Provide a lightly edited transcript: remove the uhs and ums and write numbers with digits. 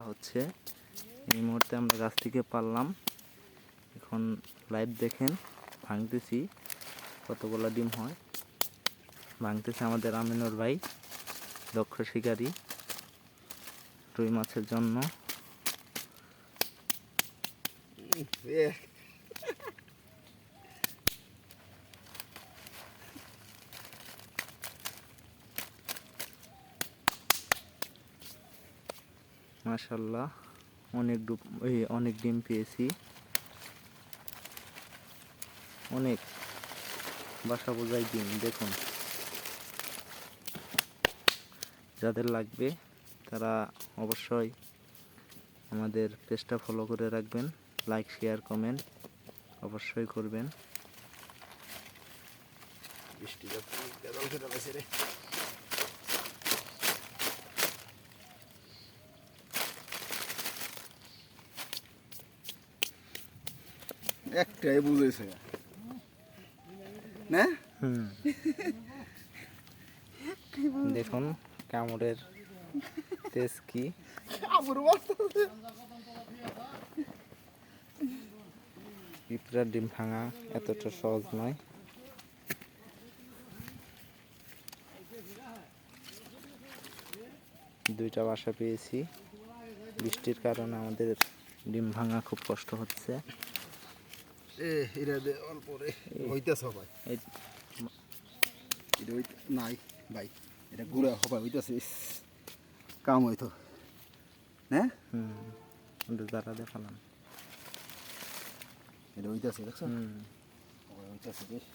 হচ্ছে। এই মুহূর্তে আমরা গাছ থেকে পারলাম, এখন লাইভ দেখেন ভাঙতেছি কতগুলো ডিম হয়। ভাঙতেছে আমাদের আমিনুর ভাই, দক্ষ শিকারী রুই মাছের জন্য। মাশাআল্লাহ, অনেক ডিম পেয়েছি, অনেক বাসা বোঝাই ডিম। দেখুন, যাদের লাগবে তারা অবশ্যই আমাদের পেজটা ফলো করে রাখবেন, লাইক শেয়ার কমেন্ট অবশ্যই করবেন। একটাই বুঝেছে না? দেখুন কামড়ের তেজ কি। পিঁপড়ার ডিম ভাঙা এতটা সহজ নয়। দুইটা বাসা পেয়েছি, বৃষ্টির কারণে আমাদের ডিম ভাঙা খুব কষ্ট হচ্ছে। নাই ভাই, এটা গুড়া হবা হইতেছে, কাম হইতো না। যারা দেখালাম এটা হইতেছে, দেখছো হইতেছে বেশ।